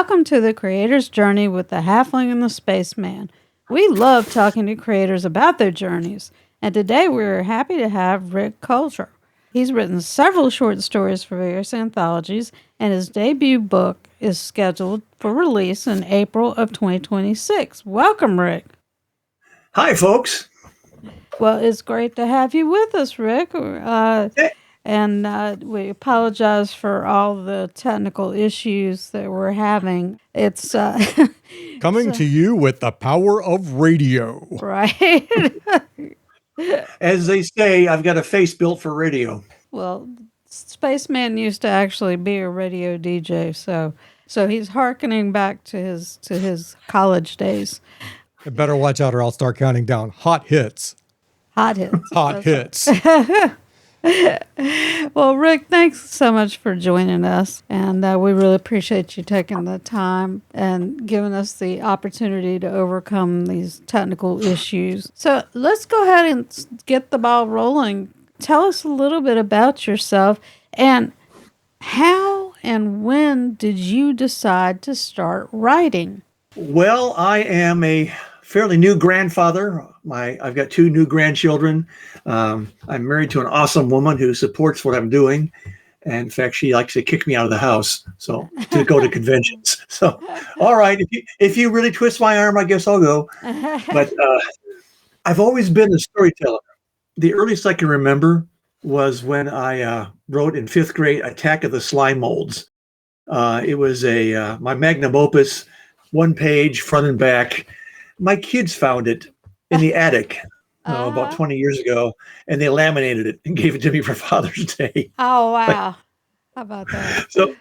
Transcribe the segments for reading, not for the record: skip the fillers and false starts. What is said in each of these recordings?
Welcome to the Creator's Journey with the Halfling and the Spaceman. We love talking to creators about their journeys, and today we're happy to have Rick Cutler. He's written several short stories for various anthologies, and his debut book is scheduled for release in April of 2026. Welcome, Rick. Hi, folks. Well, it's great to have you with us, Rick. And we apologize for all the technical issues that we're having. It's coming to you with the power of radio. Right. As they say, I've got a face built for radio. Well, Spaceman used to actually be a radio DJ, so he's hearkening back to his college days. I better watch out or I'll start counting down. Hot hits. Hot hits. Hot hits. Well, Rick, thanks so much for joining us, and we really appreciate you taking the time and giving us the opportunity to overcome these technical issues. So let's go ahead and get the ball rolling. Tell us a little bit about yourself, and how and when did you decide to start writing? Well, I am a fairly new grandfather. I've got 2 new grandchildren. I'm married to an awesome woman who supports what I'm doing. And in fact, she likes to kick me out of the house to go to conventions. So, all right, if you really twist my arm, I guess I'll go. But I've always been a storyteller. The earliest I can remember was when I wrote in 5th grade Attack of the Slime Molds. It was my magnum opus, 1 page, front and back. My kids found it in the attic about 20 years ago, and they laminated it and gave it to me for Father's Day. Oh, wow. How about that? So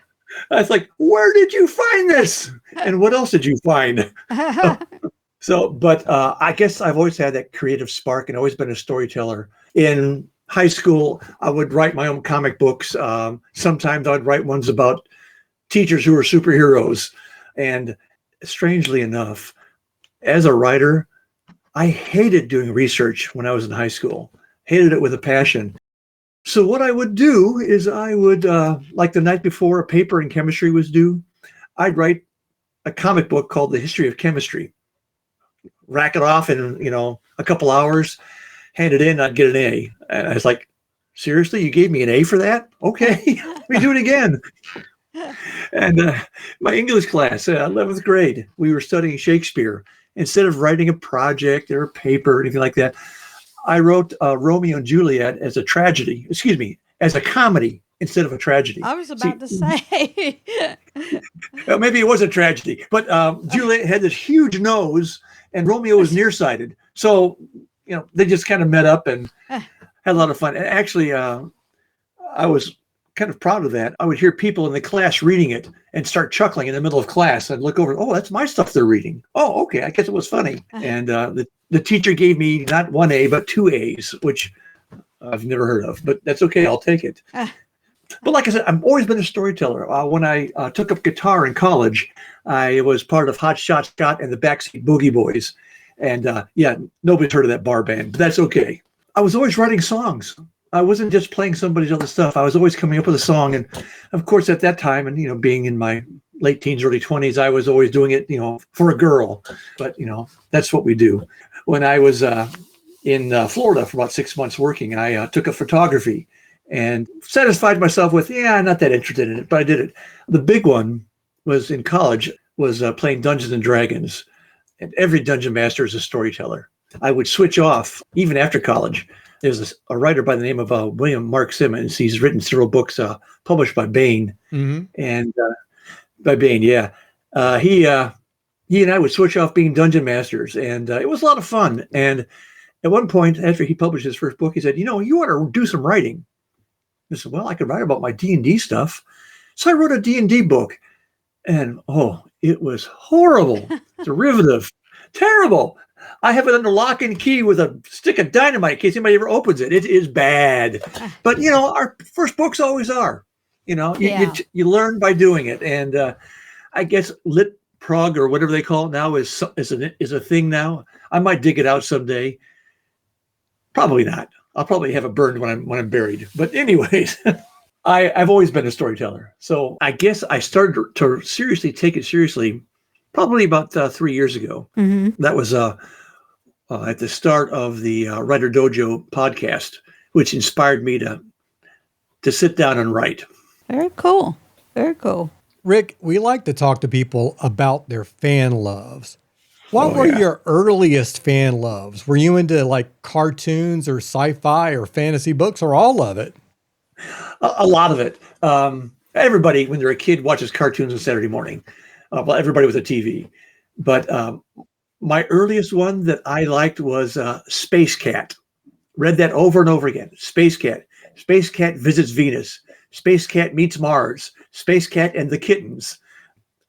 I was like, where did you find this? And what else did you find? But I guess I've always had that creative spark and always been a storyteller. In high school, I would write my own comic books. Sometimes I'd write ones about teachers who were superheroes. And strangely enough, as a writer, I hated doing research when I was in high school. Hated it with a passion. So what I would do is I would, like the night before a paper in chemistry was due, I'd write a comic book called The History of Chemistry. Rack it off in, a couple hours, hand it in, I'd get an A. And I was like, seriously, you gave me an A for that? Okay, let me do it again. And my English class, 11th grade, we were studying Shakespeare. Instead of writing a project or a paper or anything like that, I wrote Romeo and Juliet as a comedy instead of a tragedy. I was about to say. Well, maybe it was a tragedy, but Juliet had this huge nose and Romeo was nearsighted. So, they just kind of met up and had a lot of fun. And actually, I was kind of proud of that. I would hear people in the class reading it and start chuckling in the middle of class. I'd look over, oh, that's my stuff they're reading. Oh, okay, I guess it was funny. And the teacher gave me not 1 A, but 2 A's, which I've never heard of, but that's okay, I'll take it. But like I said, I've always been a storyteller. When I took up guitar in college, I was part of Hot Shot Scott and the Backseat Boogie Boys. And nobody's heard of that bar band, but that's okay. I was always writing songs. I wasn't just playing somebody's other stuff. I was always coming up with a song. And of course, at that time, and, being in my late teens, early 20s, I was always doing it, for a girl. But, that's what we do. When I was in Florida for about 6 months working, I took up photography and satisfied myself with, I'm not that interested in it, but I did it. The big one was in college, was playing Dungeons and Dragons. And every dungeon master is a storyteller. I would switch off even after college. There's a writer by the name of William Mark Simmons. He's written several books published by Bain. Mm-hmm. And by Bain, yeah. He and I would switch off being dungeon masters, and it was a lot of fun. And at one point, after he published his first book, he said, you ought to do some writing. I said, well, I could write about my D&D stuff. So I wrote a D&D book, and it was horrible, derivative, terrible. I have it under lock and key with a stick of dynamite in case anybody ever opens it. It is bad. But, our first books always are. You learn by doing it. And I guess Lit Prog or whatever they call it now is a thing now. I might dig it out someday. Probably not. I'll probably have it burned when I'm buried. But anyways, I've always been a storyteller. So I guess I started to seriously take it seriously probably about 3 years ago. Mm-hmm. That was at the start of the Writer Dojo podcast, which inspired me to sit down and write. Very cool. Very cool. Rick, we like to talk to people about their fan loves. What Oh, were yeah. your earliest fan loves? Were you into like cartoons or sci-fi or fantasy books or all of it? A lot of it. Everybody, when they're a kid, watches cartoons on Saturday morning. Well, everybody with a TV. But my earliest one that I liked was Space Cat. Read that over and over again. Space Cat. Space Cat visits Venus. Space Cat meets Mars. Space Cat and the Kittens.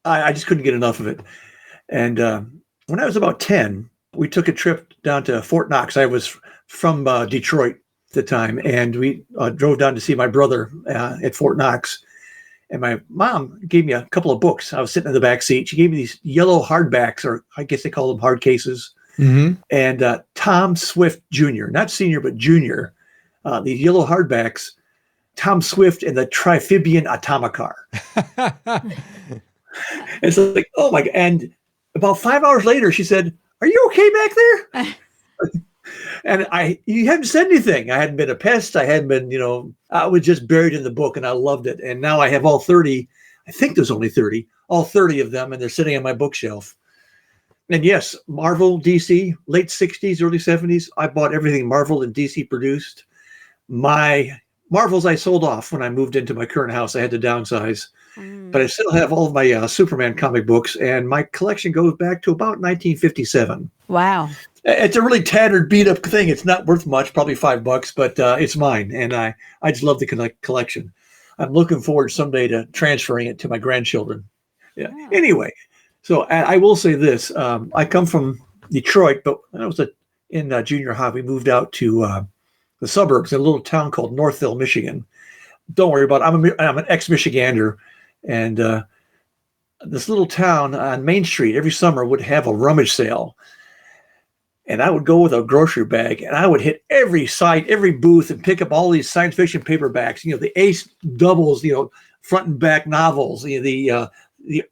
I just couldn't get enough of it. And when I was about 10, we took a trip down to Fort Knox. I was from Detroit at the time, and we drove down to see my brother at Fort Knox. And my mom gave me a couple of books. I was sitting in the back seat. She gave me these yellow hardbacks, or I guess they call them hard cases. Mm-hmm. And Tom Swift Jr., not senior, but junior, these yellow hardbacks, Tom Swift and the Triphibian Atomicar. It's like, oh my God. And about 5 hours later, she said, "Are you okay back there?" And you hadn't said anything. I hadn't been a pest. I hadn't been, I was just buried in the book, and I loved it. And now I have all 30. I think there's only 30, all 30 of them, and they're sitting on my bookshelf. And yes, Marvel, DC, late 60s, early 70s. I bought everything Marvel and DC produced. My Marvels I sold off when I moved into my current house. I had to downsize. But I still have all of my Superman comic books, and my collection goes back to about 1957. Wow. It's a really tattered, beat up thing. It's not worth much, probably $5, but it's mine, and I just love the collection. I'm looking forward someday to transferring it to my grandchildren. Yeah. Wow. Anyway, so I will say this: I come from Detroit, but when I was in junior high, we moved out to the suburbs in a little town called Northville, Michigan. Don't worry about it. I'm an ex-Michigander, and this little town on Main Street every summer would have a rummage sale. And I would go with a grocery bag, and I would hit every site, every booth, and pick up all these science fiction paperbacks. The Ace doubles, front and back novels, the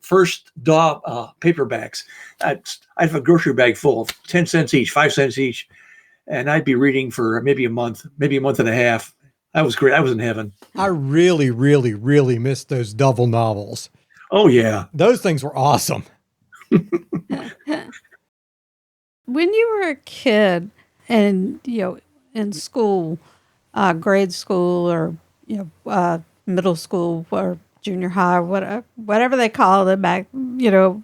first DAW paperbacks. I'd have a grocery bag full of 10 cents each, 5 cents each, and I'd be reading for maybe a month and a half. That was great. I was in heaven. I really, really, really missed those double novels. Oh, yeah. Those things were awesome. When you were a kid and, in school, grade school or, middle school or junior high, whatever they called it back when you were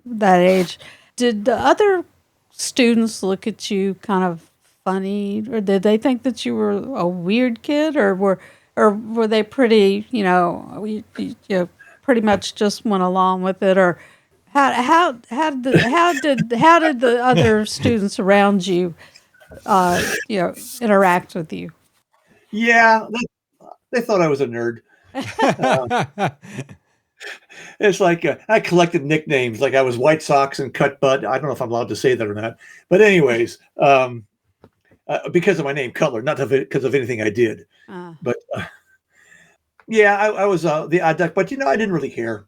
that age, did the other students look at you kind of funny, or did they think that you were a weird kid, or were they pretty, pretty much just went along with it, or how did the other students around you, interact with you? Yeah, they thought I was a nerd. It's like I collected nicknames, like I was White Sox and Cut Bud. I don't know if I'm allowed to say that or not, but anyways, because of my name Cutler, not because of anything I did. But yeah, I was the odd duck, but I didn't really care.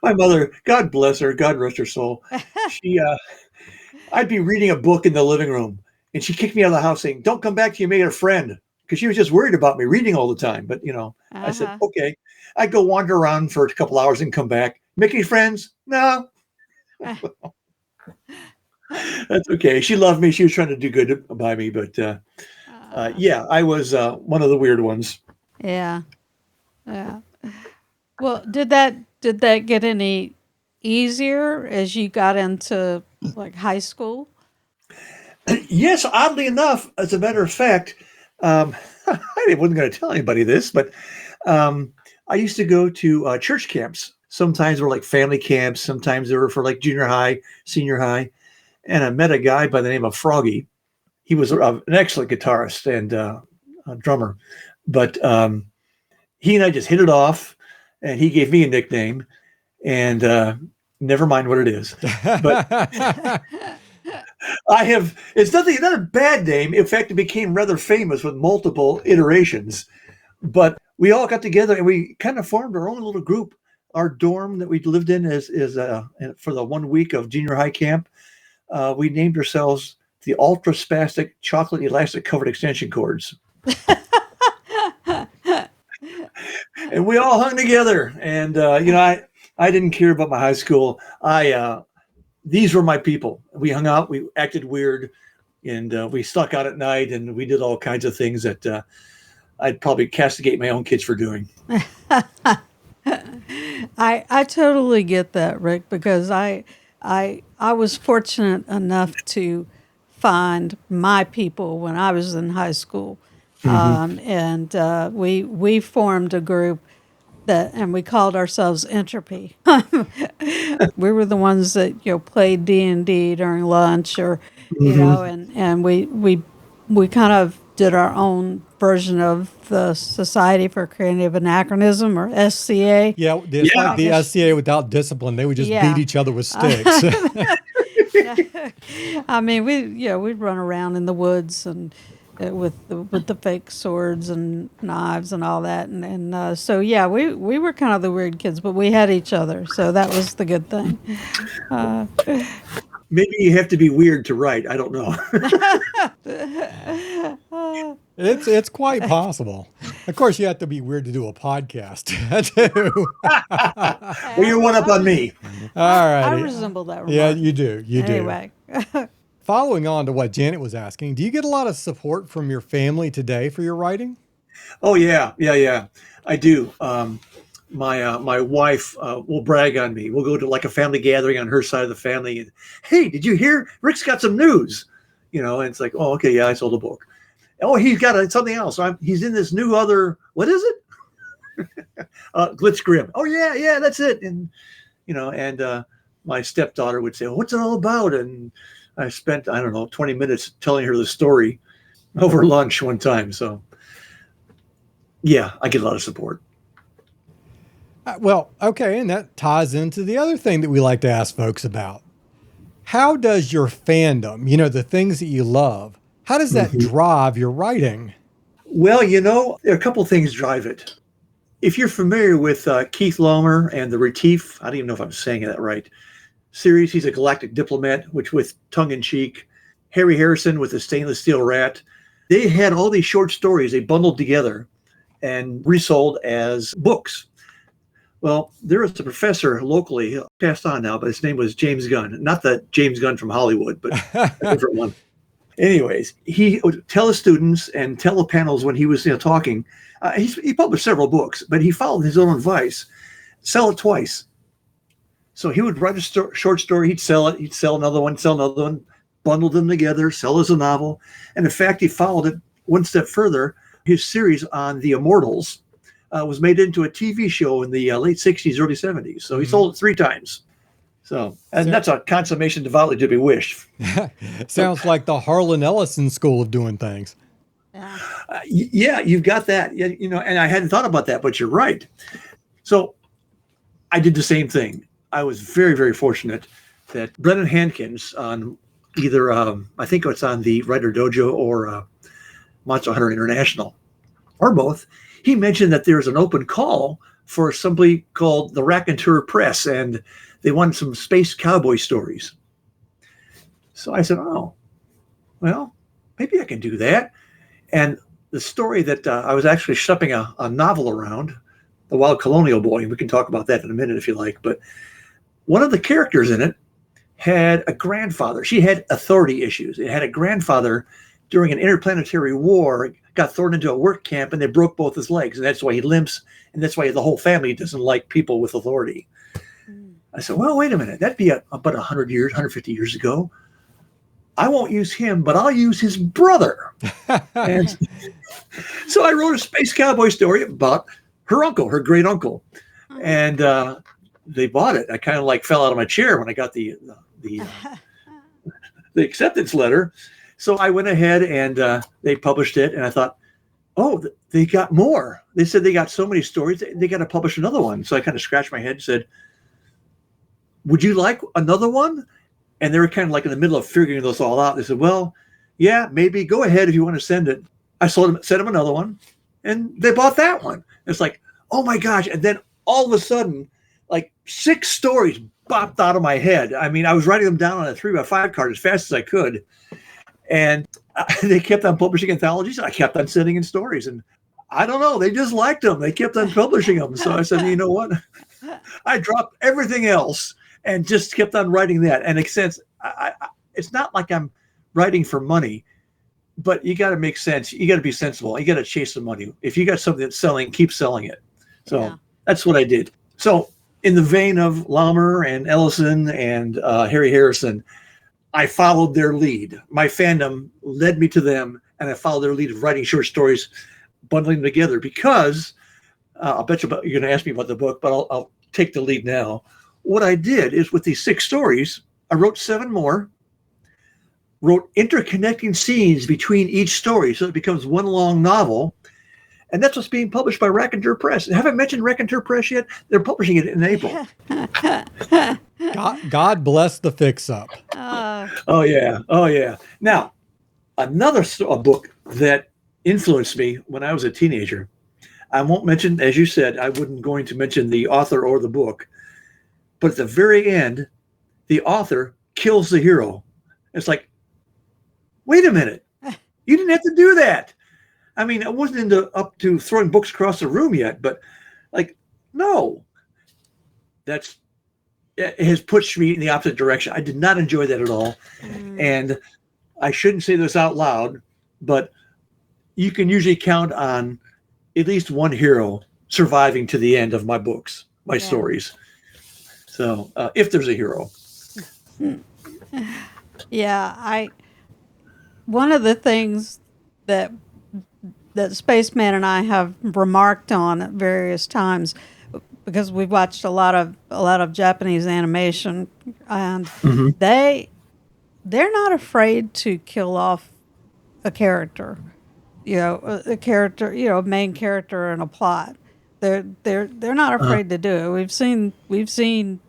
My mother, God bless her, God rest her soul. I'd be reading a book in the living room, and she kicked me out of the house saying, "Don't come back till you made a friend," because she was just worried about me reading all the time. But I said, okay. I'd go wander around for a couple hours and come back. Make any friends? No. That's okay. She loved me. She was trying to do good by me, but yeah, I was one of the weird ones. Yeah. Well, did that get any easier as you got into like high school? Yes, oddly enough, as a matter of fact, I wasn't going to tell anybody this, but I used to go to church camps. Sometimes they were like family camps. Sometimes they were for like junior high, senior high. And I met a guy by the name of Froggy. He was an excellent guitarist and a drummer, but he and I just hit it off, and he gave me a nickname, and never mind what it is. But It's nothing, not a bad name. In fact, it became rather famous with multiple iterations. But we all got together and we kind of formed our own little group. Our dorm that we lived in is for the 1 week of junior high camp. We named ourselves the Ultra Spastic Chocolate Elastic Covered Extension Cords. And we all hung together. And, I didn't care about my high school. These were my people. We hung out, we acted weird, and we stuck out at night, and we did all kinds of things that I'd probably castigate my own kids for doing. I totally get that, Rick, because I was fortunate enough to find my people when I was in high school, and we formed a group and we called ourselves Entropy. We were the ones that played D&D during lunch, or and we kind of did our own version of the Society for Creative Anachronism, or SCA. Yeah, it's like the SCA without discipline. They would just beat each other with sticks. I mean, we'd run around in the woods and with the fake swords and knives and all that, and so we were kind of the weird kids, but we had each other, so that was the good thing. Maybe you have to be weird to write. I don't know. It's quite possible. Of course, you have to be weird to do a podcast too. Well, you're one up on me. All right. I resemble that remark. Yeah, you do. You do. Anyway. Following on to what Janet was asking, do you get a lot of support from your family today for your writing? Oh yeah. I do. My wife will brag on me. We'll go to like a family gathering on her side of the family, and hey, did you hear? Rick's got some news. And it's like, oh, okay, yeah, I sold a book. Oh, he's got something else. He's in this new other. What is it? Glitz Grim. Oh yeah, that's it. And my stepdaughter would say, well, what's it all about? And I spent, I don't know, 20 minutes telling her the story over lunch one time. So, yeah, I get a lot of support. Well, okay, and that ties into the other thing that we like to ask folks about. How does your fandom, the things that you love, how does that drive your writing? Well, there are a couple things drive it. If you're familiar with Keith Laumer and the Retief, I don't even know if I'm saying that right, series, he's a galactic diplomat, which with tongue-in-cheek, Harry Harrison with the Stainless Steel Rat, they had all these short stories they bundled together and resold as books. Well, there was a professor locally, passed on now, but his name was James Gunn. Not the James Gunn from Hollywood, but a different one. Anyways, he would tell his students and tell the panels when he was talking. He published several books, but he followed his own advice. Sell it twice. So he would write a short story, he'd sell it, he'd sell another one, bundle them together, sell as a novel. And in fact, he followed it one step further. His series on the Immortals was made into a TV show in the late 60s, early 70s. So he sold it 3 times. So, and that's a consummation devoutly to be wished. Sounds like the Harlan Ellison school of doing things. Yeah, you've got that. And I hadn't thought about that, but you're right. So I did the same thing. I was very, very fortunate that Brennan Hankins on either, I think it's on the Writer Dojo or Monster Hunter International, or both, he mentioned that there's an open call for somebody called the Raconteur Press, and they wanted some space cowboy stories. So I said, oh, well, maybe I can do that. And the story that I was actually shopping a novel around, The Wild Colonial Boy, and we can talk about that in a minute if you like, but one of the characters in it had a grandfather. She had authority issues. It had a grandfather during an interplanetary war, got thrown into a work camp, and they broke both his legs. And that's why he limps, and that's why the whole family doesn't like people with authority. I said, well, wait a minute. That'd be about 100 years, 150 years ago. I won't use him, but I'll use his brother. And so I wrote a space cowboy story about her uncle, her great uncle. And they bought it. I kind of like fell out of my chair when I got the acceptance letter. So I went ahead and they published it. And I thought, oh, they got more. They said they got so many stories, they got to publish another one. So I kind of scratched my head and said, would you like another one? And they were kind of like in the middle of figuring this all out. They said, well, yeah, maybe go ahead if you want to send it. I sent them another one, and they bought that one. It's like, oh my gosh. And then all of a sudden, like 6 stories popped out of my head. I mean, I was writing them down on a 3x5 card as fast as I could. And they kept on publishing anthologies, and I kept on sending in stories. And I don't know, they just liked them. They kept on publishing them. So I said, you know what? I dropped everything else and just kept on writing that. And it's not like I'm writing for money, but you got to make sense. You got to be sensible. You got to chase the money. If you got something that's selling, keep selling it. So that's what I did. So in the vein of Laumer and Ellison and Harry Harrison, I followed their lead. My fandom led me to them, and I followed their lead of writing short stories, bundling them together, because I'll bet you're going to ask me about the book, but I'll take the lead now. What I did is, with these 6 stories, I wrote 7 more, wrote interconnecting scenes between each story, so it becomes one long novel. And that's what's being published by Raconteur Press. I haven't mentioned Raconteur Press yet. They're publishing it in April. God bless the fix-up. Oh, yeah. Now, another book that influenced me when I was a teenager, I won't mention, as you said, I wasn't going to mention the author or the book, but at the very end, the author kills the hero. It's like, wait a minute. You didn't have to do that. I mean, I wasn't up to throwing books across the room yet, but like, no, it has pushed me in the opposite direction. I did not enjoy that at all. And I shouldn't say this out loud, but you can usually count on at least one hero surviving to the end of my books, my stories. So if there's a hero. Yeah, one of the things that Spaceman and I have remarked on at various times, because we've watched a lot of Japanese animation, and they're not afraid to kill off a character, a character, main character in a plot. They're not afraid to do it. We've seen.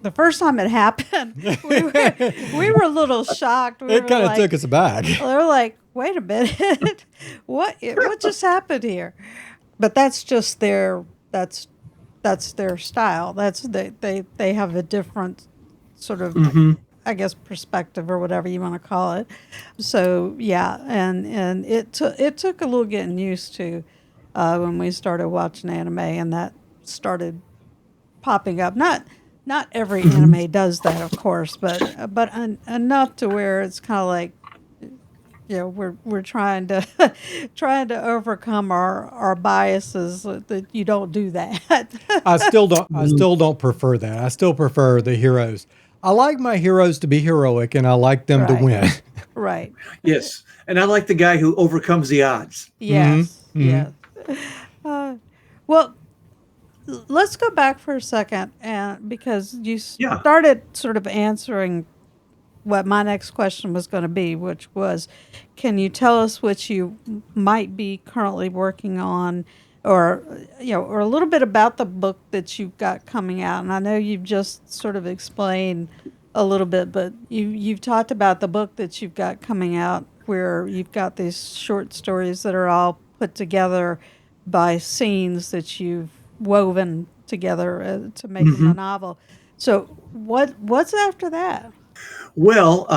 The first time it happened, we were a little shocked. It kind of took us aback. They were like, "Wait a minute, what just happened here?" But that's just their their style. They have a different sort of, I guess, perspective or whatever you want to call it. So yeah, and it took a little getting used to when we started watching anime, and that started popping up. Not every anime does that, of course, but enough to where it's kind of like, we're trying to overcome our biases, that you don't do that. I still don't prefer that. I still prefer the heroes. I like my heroes to be heroic, and I like them to win. Right. Yes, and I like the guy who overcomes the odds. Yes. Yes. Well, let's go back for a second, and because you started sort of answering what my next question was going to be, which was, can you tell us what you might be currently working on, or or a little bit about the book that you've got coming out? And I know you've just sort of explained a little bit, but you've talked about the book that you've got coming out, where you've got these short stories that are all put together by scenes that you've woven together to make them a novel. So what's after that? Well,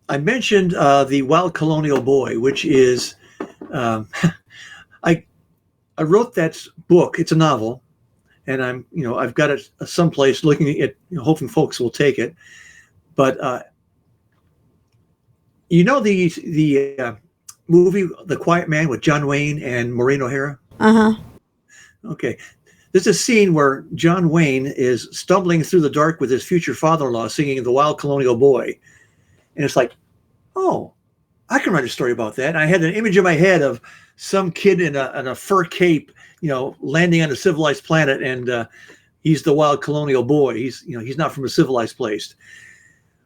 I mentioned The Wild Colonial Boy, which is I wrote that book. It's a novel, and I've got it someplace looking at, hoping folks will take it. But the movie The Quiet Man with John Wayne and Maureen O'Hara? Okay. There's a scene where John Wayne is stumbling through the dark with his future father-in-law singing The Wild Colonial Boy. And it's like, oh, I can write a story about that. And I had an image in my head of some kid in a fur cape, landing on a civilized planet, and he's the wild colonial boy. He's not from a civilized place.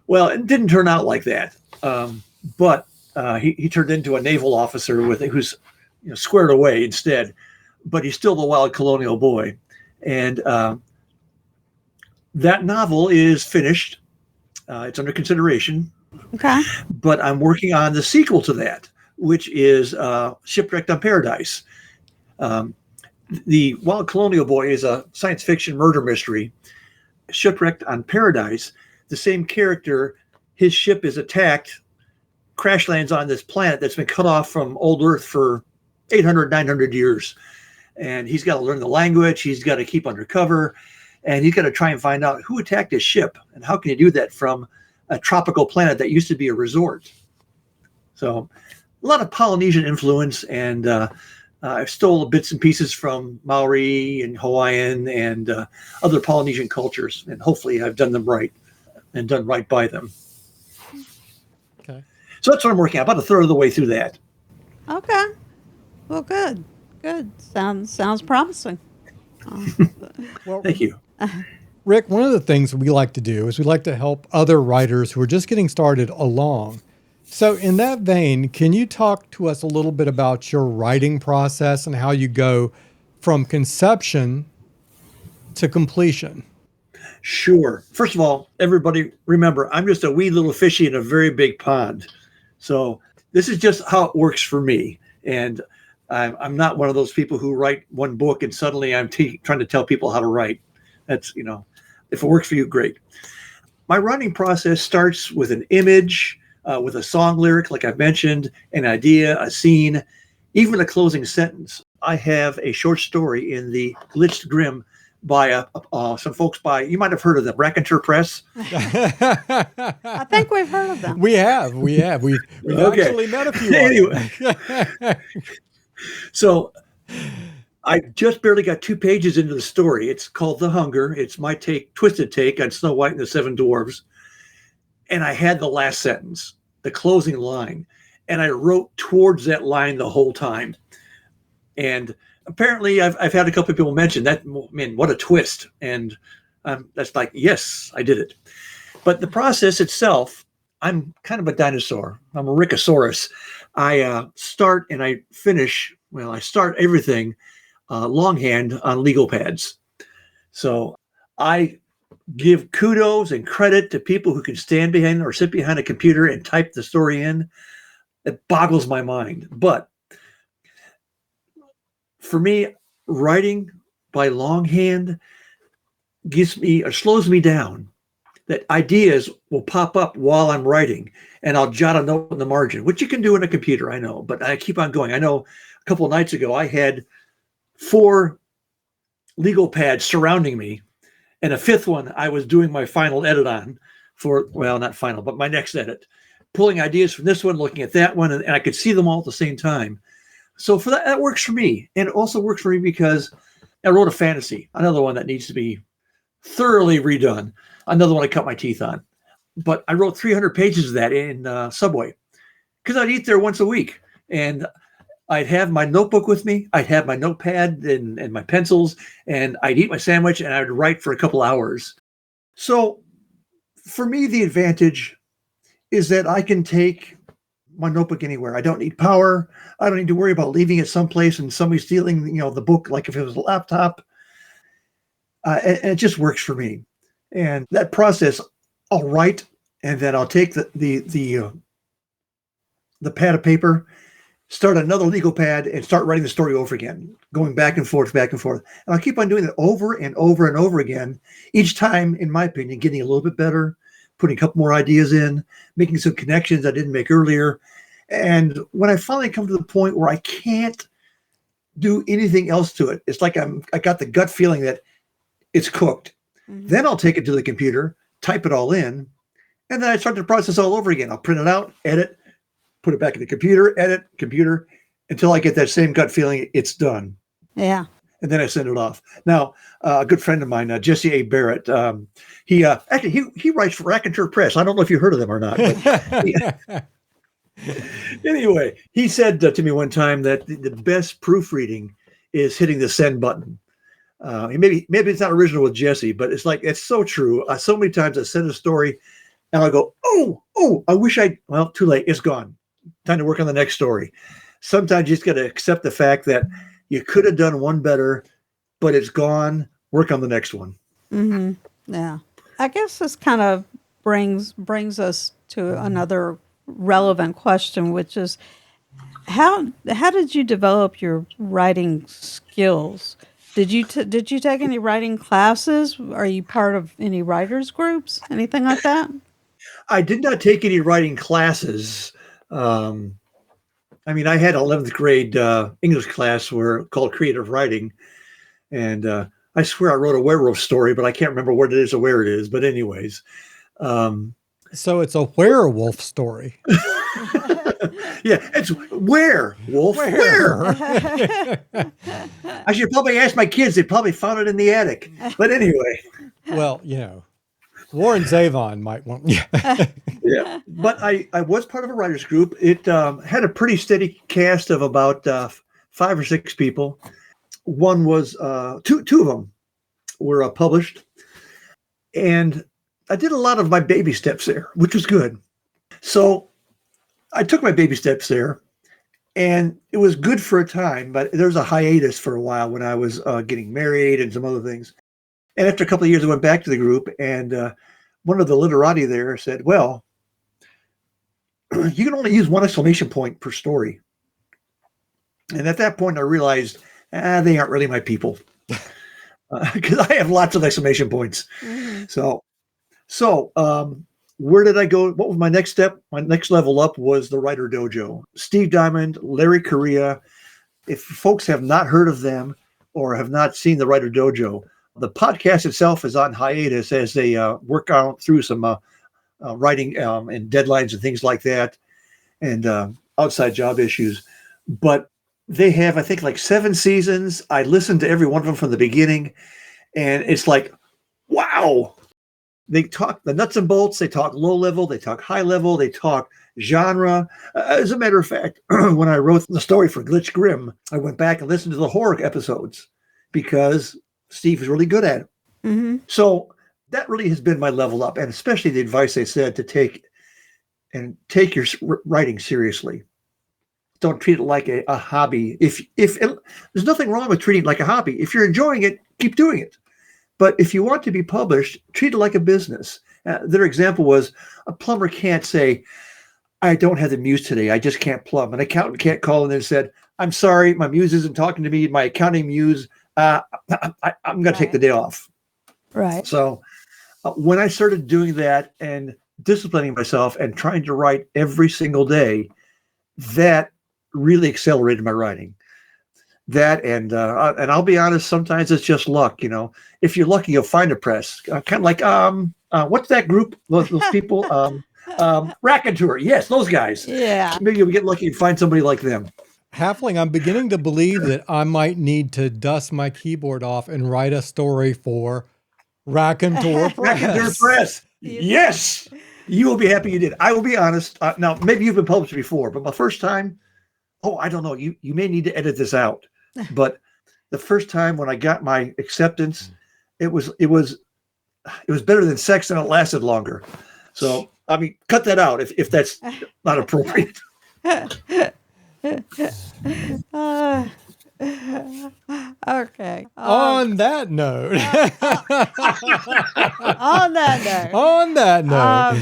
Well, it didn't turn out like that. But he turned into a naval officer who's squared away instead. But he's still the wild colonial boy. And that novel is finished. It's under consideration, Okay. but I'm working on the sequel to that, which is Shipwrecked on Paradise. Um, the Wild Colonial Boy is a science fiction murder mystery. Shipwrecked on Paradise, the same character, his ship is attacked, crash lands on this planet that's been cut off from old Earth for 800, 900 years. And he's got to learn the language. He's got to keep undercover. And he's got to try and find out who attacked his ship and how can he do that from a tropical planet that used to be a resort. So a lot of Polynesian influence, and I stole bits and pieces from Maori and Hawaiian and other Polynesian cultures, and hopefully I've done them right and done right by them. Okay. So that's what I'm working on, about a third of the way through that. Okay. Well, good. Good. Sounds promising. Well, Thank you. Rick, one of the things we like to do is we like to help other writers who are just getting started along. So in that vein, can you talk to us a little bit about your writing process and how you go from conception to completion? Sure. First of all, everybody remember, I'm just a wee little fishy in a very big pond. So this is just how it works for me. And I'm not one of those people who write one book and suddenly I'm trying to tell people how to write. That's, if it works for you, great. My writing process starts with an image, with a song lyric, like I've mentioned, an idea, a scene, even a closing sentence. I have a short story in the Glitched Grim by some folks you might have heard of them, Raconteur Press. I think we've heard of them. We have. We've Okay. actually met a few. Anyway. So I just barely got 2 pages into the story. It's called The Hunger. It's my twisted take on Snow White and the Seven Dwarfs. And I had the last sentence, the closing line, and I wrote towards that line the whole time. And apparently I've had a couple of people mention that, man, what a twist. And that's like, yes, I did it. But the process itself, I'm kind of a dinosaur. I'm a Rickosaurus. I start and I finish, I start everything longhand on legal pads. So I give kudos and credit to people who can stand behind or sit behind a computer and type the story in. It boggles my mind. But for me, writing by longhand slows me down. That ideas will pop up while I'm writing, and I'll jot a note in the margin, which you can do in a computer, I know, but I keep on going. I know a couple of nights ago, I had 4 legal pads surrounding me, and a 5th one I was doing my final edit on not final, but my next edit, pulling ideas from this one, looking at that one, and I could see them all at the same time. So for that works for me. And it also works for me because I wrote a fantasy, another one that needs to be thoroughly redone, another one I cut my teeth on. But I wrote 300 pages of that in Subway because I'd eat there once a week. And I'd have my notebook with me. I'd have my notepad and my pencils, and I'd eat my sandwich and I'd write for a couple hours. So for me, the advantage is that I can take my notebook anywhere. I don't need power. I don't need to worry about leaving it someplace and somebody stealing, the book, like if it was a laptop. And it just works for me. And that process, I'll write, and then I'll take the pad of paper, start another legal pad, and start writing the story over again, going back and forth. And I'll keep on doing that over and over and over again, each time, in my opinion, getting a little bit better, putting a couple more ideas in, making some connections I didn't make earlier. And when I finally come to the point where I can't do anything else to it, it's like I got the gut feeling that it's cooked. Mm-hmm. Then I'll take it to the computer, type it all in, and then I start the process all over again. I'll print it out, edit, put it back in the computer, edit, computer, until I get that same gut feeling it's done. Yeah. And then I send it off. Now, a good friend of mine, Jesse A. Barrett, he writes for Raconteur Press. I don't know if you heard of them or not. But anyway, he said to me one time that the best proofreading is hitting the send button. Maybe it's not original with Jesse, but it's so true. So many times I send a story and I'll go, oh, I wish too late. It's gone. Time to work on the next story. Sometimes you just got to accept the fact that you could have done one better, but it's gone. Work on the next one. Mm-hmm. Yeah. I guess it's kind of brings us to another relevant question, which is how did you develop your writing skills? Did you take any writing classes? Are you part of any writers groups? Anything like that? I did not take any writing classes. Um, I mean, I had 11th grade English class called creative writing, and I swear I wrote a werewolf story, but I can't remember what it is or where it is. But anyways, um, So it's a werewolf story. yeah, it's werewolf. Where? I should probably ask my kids. They probably found it in the attic. But anyway, Well, Warren Zevon might want. Yeah. yeah. But I was part of a writers group. It had a pretty steady cast of about 5 or 6 people. One was two of them were published, and I did a lot of my baby steps there, which was good. So I took my baby steps there, and it was good for a time, but there was a hiatus for a while when I was getting married and some other things. And after a couple of years, I went back to the group, and one of the literati there said, well, you can only use one exclamation point per story. And at that point, I realized, they aren't really my people, because I have lots of exclamation points. Mm-hmm. So where did I go? What was my next step? My next level up was the Writer Dojo. Steve Diamond, Larry Correa. If folks have not heard of them or have not seen the Writer Dojo, the podcast itself is on hiatus as they work out through some writing and deadlines and things like that, and outside job issues. But they have, I think, like 7 seasons. I listened to every one of them from the beginning, and it's like, wow. They talk the nuts and bolts. They talk low level. They talk high level. They talk genre. As a matter of fact, when I wrote the story for Glitch Grim, I went back and listened to the horror episodes because Steve is really good at it. Mm-hmm. So that really has been my level up, and especially the advice they said to take your writing seriously. Don't treat it like a hobby. If there's nothing wrong with treating it like a hobby. If you're enjoying it, keep doing it. But if you want to be published, treat it like a business. Their example was a plumber can't say, I don't have the muse today. I just can't plumb. An accountant can't call in and said, I'm sorry, my muse isn't talking to me. My accounting muse, I'm going to take the day off. Right. So when I started doing that and disciplining myself and trying to write every single day, that really accelerated my writing. That and I'll be honest, sometimes it's just luck. If you're lucky, you'll find a press. Kind of like what's that group? Those people, Raconteur. Yes, those guys. Yeah. Maybe you'll get lucky and find somebody like them. Halfling, I'm beginning to believe that I might need to dust my keyboard off and write a story for Raconteur Press. Raconteur Press. Yes, you will be happy you did. I will be honest. Now, maybe you've been published before, but my first time. Oh, I don't know. You may need to edit this out, but the first time when I got my acceptance, it was better than sex and it lasted longer. So, I mean, cut that out if that's not appropriate. Okay. On that note. On that note.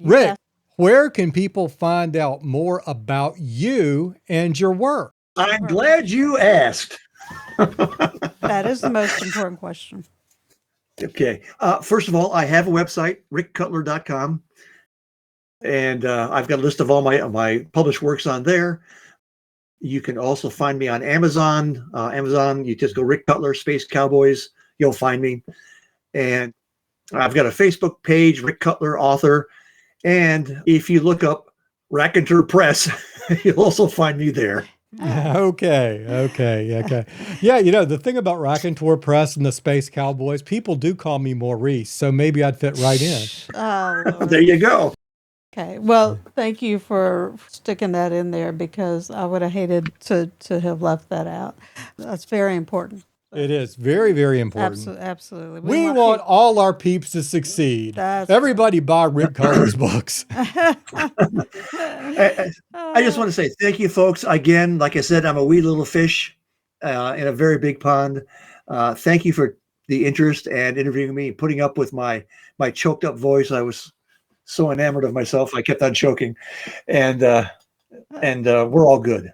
Rick, yes. where can people find out more about you and your work? I'm glad you asked. That is the most important question. Okay. First of all, I have a website, rickcutler.com. And I've got a list of all my published works on there. You can also find me on Amazon. Amazon, you just go Rick Cutler, Space Cowboys, you'll find me. And I've got a Facebook page, Rick Cutler, author. And if you look up Raconteur Press, you'll also find me there. Okay. Yeah, the thing about Raconteur Press and the Space Cowboys, people do call me Maurice, so maybe I'd fit right in. Oh, Lord. There you go. Okay. Well, thank you for sticking that in there because I would have hated to have left that out. That's very important. It is very, very important. Absolutely. We want all our peeps to succeed. Everybody buy Rick Cutler's books. I just want to say thank you, folks. Again, like I said, I'm a wee little fish in a very big pond. Thank you for the interest and interviewing me, putting up with my choked up voice. I was so enamored of myself, I kept on choking, and we're all good.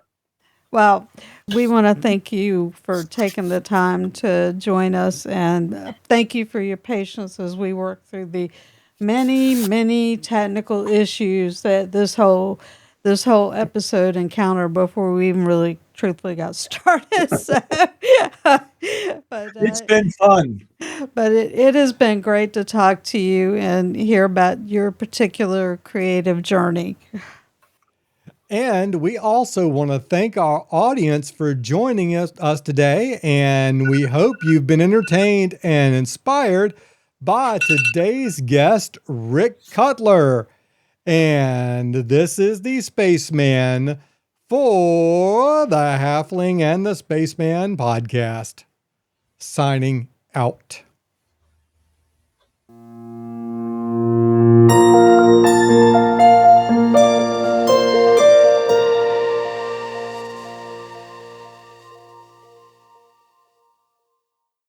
Well, we want to thank you for taking the time to join us, and thank you for your patience as we work through the many, many technical issues that this whole episode encountered before we even really truthfully got started. So, but It's been fun. it has been great to talk to you and hear about your particular creative journey. And we also want to thank our audience for joining us today. And we hope you've been entertained and inspired by today's guest, Rick Cutler. And this is the Spaceman for the Halfling and the Spaceman podcast. Signing out.